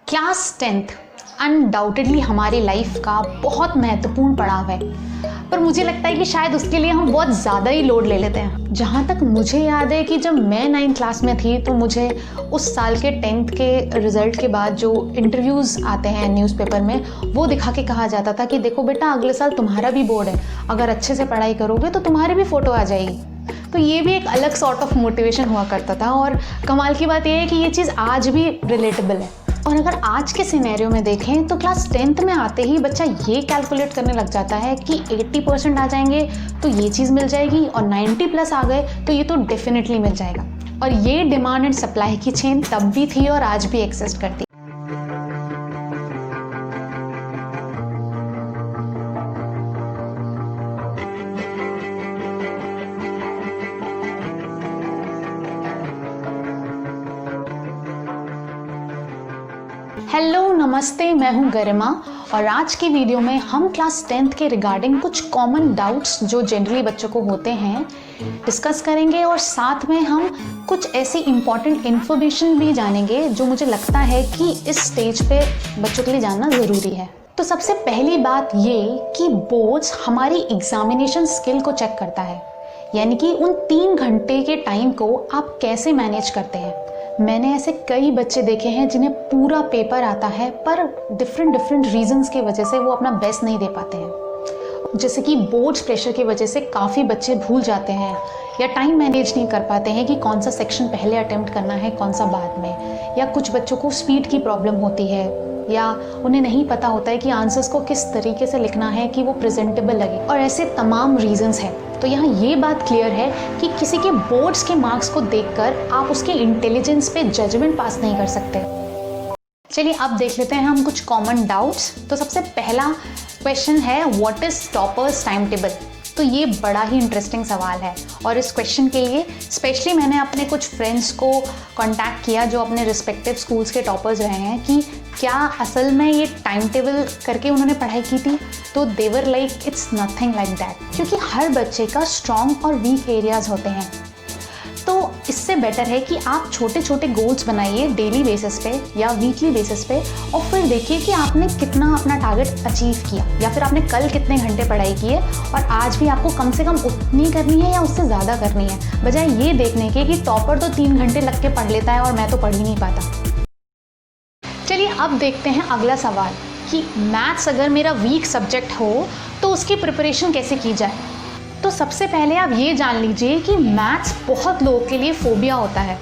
Class 10th undoubtedly हमारी life का बहुत महत्वपूर्ण पड़ाव है, पर मुझे लगता है कि शायद उसके लिए हम बहुत ज़्यादा ही लोड ले लेते हैं। जहाँ तक मुझे याद है कि जब मैं 9th क्लास में थी तो मुझे उस साल के 10th के रिज़ल्ट के बाद जो इंटरव्यूज़ आते हैं न्यूज़पेपर में, वो दिखा के कहा जाता था कि देखो बेटा, अगले साल तुम्हारा भी बोर्ड है, अगर अच्छे से पढ़ाई करोगे तो तुम्हारी भी फ़ोटो आ जाएगी। तो ये भी एक अलग सॉर्ट ऑफ मोटिवेशन हुआ करता था। और कमाल की बात यह है कि ये चीज़ आज भी रिलेटेबल है। और अगर आज के सिनेरियो में देखें तो क्लास 10th में आते ही बच्चा ये कैलकुलेट करने लग जाता है कि 80% आ जाएंगे तो ये चीज़ मिल जाएगी, और 90+ आ गए तो ये तो डेफिनेटली मिल जाएगा। और ये डिमांड एंड सप्लाई की चेन तब भी थी और आज भी एग्जिस्ट करती है। हेलो नमस्ते, मैं हूं गरिमा और आज की वीडियो में हम क्लास 10th के रिगार्डिंग कुछ कॉमन डाउट्स जो जनरली बच्चों को होते हैं डिस्कस करेंगे, और साथ में हम कुछ ऐसी इम्पॉर्टेंट इन्फॉर्मेशन भी जानेंगे जो मुझे लगता है कि इस स्टेज पे बच्चों के लिए जानना ज़रूरी है। तो सबसे पहली बात ये कि बोर्ड्स हमारी एग्जामिनेशन स्किल को चेक करता है, यानी कि उन 3 घंटे के टाइम को आप कैसे मैनेज करते हैं। मैंने ऐसे कई बच्चे देखे हैं जिन्हें पूरा पेपर आता है, पर डिफरेंट रीजंस की वजह से वो अपना बेस्ट नहीं दे पाते हैं। जैसे कि बोर्ड्स प्रेशर की वजह से काफ़ी बच्चे भूल जाते हैं या टाइम मैनेज नहीं कर पाते हैं कि कौन सा सेक्शन पहले अटेम्प्ट करना है, कौन सा बाद में, या कुछ बच्चों को स्पीड की प्रॉब्लम होती है, या उन्हें नहीं पता होता है कि आंसर्स को किस तरीके से लिखना है कि वो प्रेजेंटेबल लगे, और ऐसे तमाम रीजंस हैं। तो यहाँ ये बात क्लियर है कि किसी के बोर्ड्स के मार्क्स को देखकर आप उसके इंटेलिजेंस पे जजमेंट पास नहीं कर सकते। चलिए अब देख लेते हैं हम कुछ कॉमन डाउट्स। तो सबसे पहला क्वेश्चन है, what is toppers time table. तो ये बड़ा ही इंटरेस्टिंग सवाल है, और इस क्वेश्चन के लिए स्पेशली मैंने अपने कुछ फ्रेंड्स को कांटेक्ट किया जो अपने रिस्पेक्टिव स्कूल्स के टॉपर्स रहे हैं कि क्या असल में ये टाइम टेबल करके उन्होंने पढ़ाई की थी। तो they were like it's nothing like that, क्योंकि हर बच्चे का स्ट्रॉन्ग और वीक एरियाज होते हैं। तो इससे बेटर है कि आप छोटे छोटे गोल्स बनाइए डेली बेसिस पे या वीकली बेसिस पे, और फिर देखिए कि आपने कितना अपना टारगेट अचीव किया, या फिर आपने कल कितने घंटे पढ़ाई की है और आज भी आपको कम से कम उतनी करनी है या उससे ज़्यादा करनी है, बजाय ये देखने के कि टॉपर तो 3 घंटे लग के पढ़ लेता है और मैं तो पढ़ ही नहीं पाता। चलिए अब देखते हैं अगला सवाल कि मैथ्स अगर मेरा वीक सब्जेक्ट हो तो उसकी प्रिपरेशन कैसे की जाए। तो सबसे पहले आप ये जान लीजिए कि मैथ्स बहुत लोगों के लिए फोबिया होता है,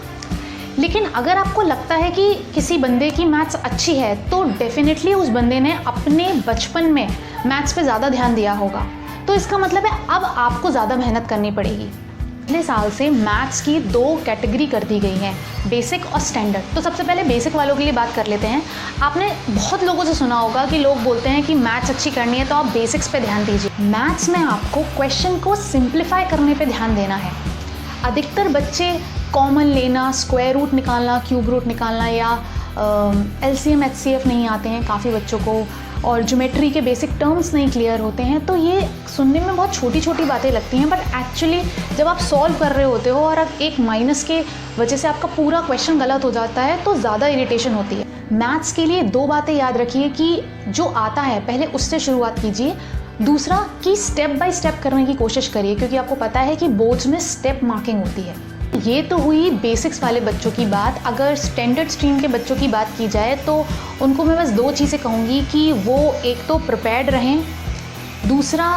लेकिन अगर आपको लगता है कि किसी बंदे की मैथ्स अच्छी है तो डेफिनेटली उस बंदे ने अपने बचपन में मैथ्स पे ज़्यादा ध्यान दिया होगा। तो इसका मतलब है अब आपको ज़्यादा मेहनत करनी पड़ेगी। पिछले साल से मैथ्स की 2 कैटेगरी कर दी गई हैं, बेसिक और स्टैंडर्ड। तो सबसे पहले बेसिक वालों के लिए बात कर लेते हैं। आपने बहुत लोगों से सुना होगा कि लोग बोलते हैं कि मैथ्स अच्छी करनी है तो आप बेसिक्स पे ध्यान दीजिए। मैथ्स में आपको क्वेश्चन को सिंप्लीफाई करने पे ध्यान देना है। अधिकतर बच्चे कॉमन लेना, स्क्वायर रूट निकालना, क्यूब रूट निकालना, या LCM HCF नहीं आते हैं काफ़ी बच्चों को, और ज्योमेट्री के बेसिक टर्म्स नहीं क्लियर होते हैं। तो ये सुनने में बहुत छोटी छोटी बातें लगती हैं, बट एक्चुअली जब आप सॉल्व कर रहे होते हो और एक माइनस के वजह से आपका पूरा क्वेश्चन गलत हो जाता है तो ज़्यादा इरिटेशन होती है। मैथ्स के लिए 2 बातें याद रखिए कि जो आता है पहले उससे शुरुआत कीजिए। दूसरा कि स्टेप बाय स्टेप करने की कोशिश करिए, क्योंकि आपको पता है कि बोर्ड्स में स्टेप मार्किंग होती है। ये तो हुई बेसिक्स वाले बच्चों की बात। अगर स्टैंडर्ड स्ट्रीम के बच्चों की बात की जाए तो उनको मैं बस 2 चीज़ें कहूँगी कि वो एक तो प्रिपेयर्ड रहें, दूसरा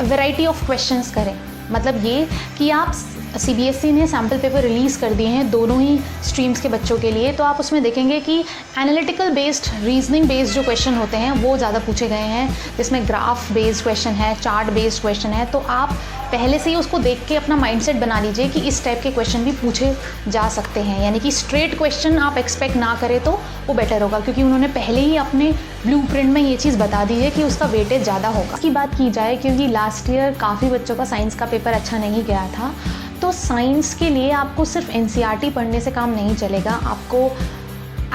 वैरायटी ऑफ क्वेश्चंस करें। मतलब ये कि आप CBSE ने सैम्पल पेपर रिलीज़ कर दिए हैं दोनों ही स्ट्रीम्स के बच्चों के लिए, तो आप उसमें देखेंगे कि एनालिटिकल बेस्ड, रीजनिंग बेस्ड जो क्वेश्चन होते हैं वो ज़्यादा पूछे गए हैं, जिसमें ग्राफ बेस्ड क्वेश्चन है, चार्ट बेस्ड क्वेश्चन है। तो आप पहले से ही उसको देख के अपना माइंडसेट बना लीजिए कि इस टाइप के क्वेश्चन भी पूछे जा सकते हैं, यानी कि स्ट्रेट क्वेश्चन आप एक्सपेक्ट ना करें तो वो बेटर होगा, क्योंकि उन्होंने पहले ही अपने ब्लूप्रिंट में ये चीज़ बता दी है कि उसका वेटेज ज़्यादा होगा। इसकी बात की जाए, क्योंकि लास्ट ईयर काफ़ी बच्चों का साइंस का पेपर अच्छा नहीं गया था, तो साइंस के लिए आपको सिर्फ NCERT पढ़ने से काम नहीं चलेगा। आपको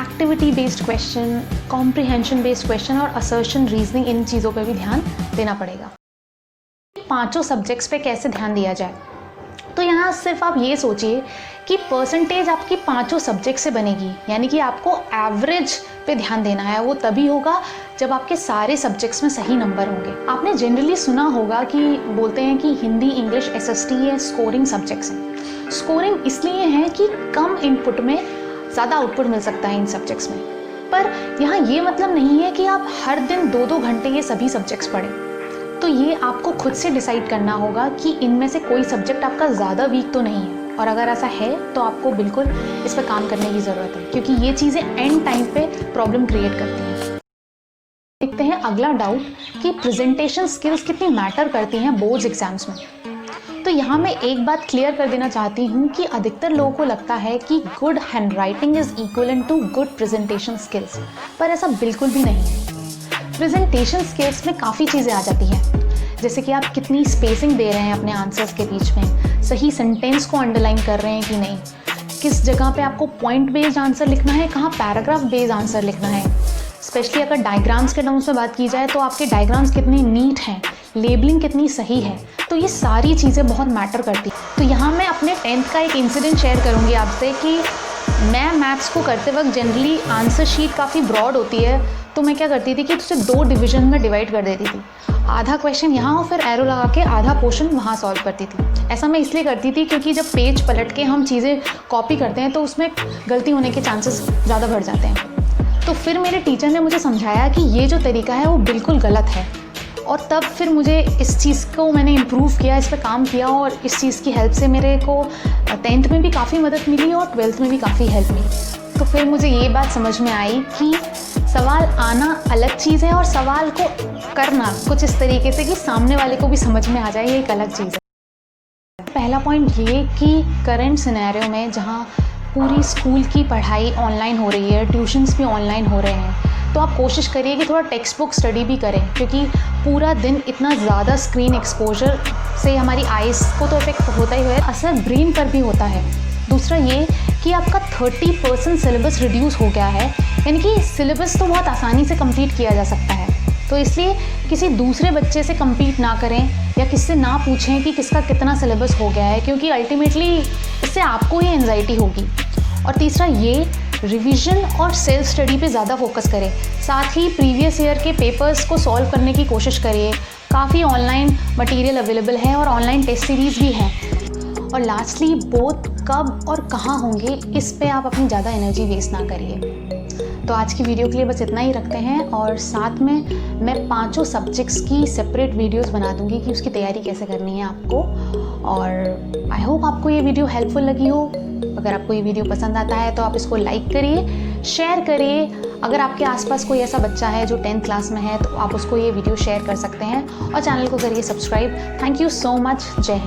activity based question, comprehension based question और असर्शन, रीजनिंग, इन चीज़ों पर भी ध्यान देना पड़ेगा। 5 सब्जेक्ट्स पे कैसे ध्यान दिया जाए। तो यहाँ सिर्फ आप ये सोचिए कि परसेंटेज आपकी पांचों सब्जेक्ट से बनेगी, यानी कि आपको एवरेज पे ध्यान देना है। वो तभी होगा जब आपके सारे सब्जेक्ट्स में सही नंबर होंगे। आपने जनरली सुना होगा कि बोलते हैं कि हिंदी, इंग्लिश, SST ये स्कोरिंग सब्जेक्ट्स हैं। स्कोरिंग इसलिए है कि कम इनपुट में ज़्यादा आउटपुट मिल सकता है इन सब्जेक्ट्स में। पर यहाँ ये मतलब नहीं है कि आप हर दिन 2-2 घंटे ये सभी सब्जेक्ट्स पढ़ें। तो ये आपको खुद से डिसाइड करना होगा कि इनमें से कोई सब्जेक्ट आपका ज़्यादा वीक तो नहीं है, और अगर ऐसा है तो आपको बिल्कुल इस पर काम करने की ज़रूरत है, क्योंकि ये चीज़ें एंड टाइम पे प्रॉब्लम क्रिएट करती हैं। देखते हैं अगला डाउट कि प्रेजेंटेशन स्किल्स कितनी मैटर करती हैं बोर्ड्स एग्जाम्स में। तो यहाँ मैं एक बात क्लियर कर देना चाहती हूँ कि अधिकतर लोगों को लगता है कि good handwriting is equal to good presentation skills, पर ऐसा बिल्कुल भी नहीं है। प्रेजेंटेशन स्किल्स में काफ़ी चीज़ें आ जाती हैं, जैसे कि आप कितनी स्पेसिंग दे रहे हैं अपने आंसर्स के बीच में, सही सेंटेंस को अंडरलाइन कर रहे हैं कि नहीं, किस जगह पे आपको पॉइंट बेस्ड आंसर लिखना है, कहाँ पैराग्राफ बेस्ड आंसर लिखना है। स्पेशली अगर डायग्राम्स के टर्म्स में बात की जाए तो आपके डायग्राम्स कितने नीट हैं, लेबलिंग कितनी सही है, तो ये सारी चीज़ें बहुत मैटर करती हैं। तो यहाँ मैं अपने 10th का एक इंसिडेंट शेयर करूँगी आपसे कि मैं मैथ्स को करते वक्त जनरली आंसर शीट काफ़ी ब्रॉड होती है, तो मैं क्या करती थी कि उसे 2 डिवीजन में डिवाइड कर देती थी। आधा क्वेश्चन यहाँ और फिर एरो लगा के आधा पोर्शन वहाँ सॉल्व करती थी। ऐसा मैं इसलिए करती थी क्योंकि जब पेज पलट के हम चीज़ें कॉपी करते हैं तो उसमें गलती होने के चांसेस ज़्यादा बढ़ जाते हैं। तो फिर मेरे टीचर ने मुझे समझाया कि ये जो तरीका है वो बिल्कुल गलत है, और तब फिर मुझे इस चीज़ को मैंने इम्प्रूव किया, इस पर काम किया, और इस चीज़ की हेल्प से मेरे को 10th में भी काफ़ी मदद मिली और 12th में भी काफ़ी हेल्प मिली। तो फिर मुझे ये बात समझ में आई कि सवाल आना अलग चीज़ है और सवाल को करना कुछ इस तरीके से कि सामने वाले को भी समझ में आ जाए, ये एक अलग चीज़ है। पहला पॉइंट ये कि करंट सिनेरियो में जहाँ पूरी स्कूल की पढ़ाई ऑनलाइन हो रही है, ट्यूशन्स भी ऑनलाइन हो रहे हैं, तो आप कोशिश करिए कि थोड़ा टेक्स्ट बुक स्टडी भी करें, क्योंकि पूरा दिन इतना ज़्यादा स्क्रीन एक्सपोजर से हमारी आइज़ को तो इफेक्ट होता ही है, असर ब्रेन पर भी होता है। दूसरा ये कि आपका 30% सिलेबस रिड्यूस हो गया है, यानी कि सिलेबस तो बहुत आसानी से कंप्लीट किया जा सकता है। तो इसलिए किसी दूसरे बच्चे से कंपीट ना करें या किससे ना पूछें कि किसका कितना सिलेबस हो गया है, क्योंकि अल्टीमेटली इससे आपको ही एंजाइटी होगी। और तीसरा ये रिवीजन और सेल्फ स्टडी पे ज़्यादा फोकस करें, साथ ही प्रीवियस ईयर के पेपर्स को सॉल्व करने की कोशिश करिए। काफ़ी ऑनलाइन मटेरियल अवेलेबल है और ऑनलाइन टेस्ट सीरीज़ भी हैं। और लास्टली बोथ कब और कहाँ होंगे, इस पे आप अपनी ज़्यादा एनर्जी वेस्ट ना करिए। तो आज की वीडियो के लिए बस इतना ही रखते हैं, और साथ में मैं 5 सब्जेक्ट्स की सेपरेट वीडियोस बना दूंगी कि उसकी तैयारी कैसे करनी है आपको। और आई होप आपको ये वीडियो हेल्पफुल लगी हो। अगर आपको ये वीडियो पसंद आता है तो आप इसको लाइक करिए, शेयर करिए। अगर आपके आसपास कोई ऐसा बच्चा है जो 10th क्लास में है तो आप उसको ये वीडियो शेयर कर सकते हैं, और चैनल को करिए subscribe. Thank you so much. जय हिंद।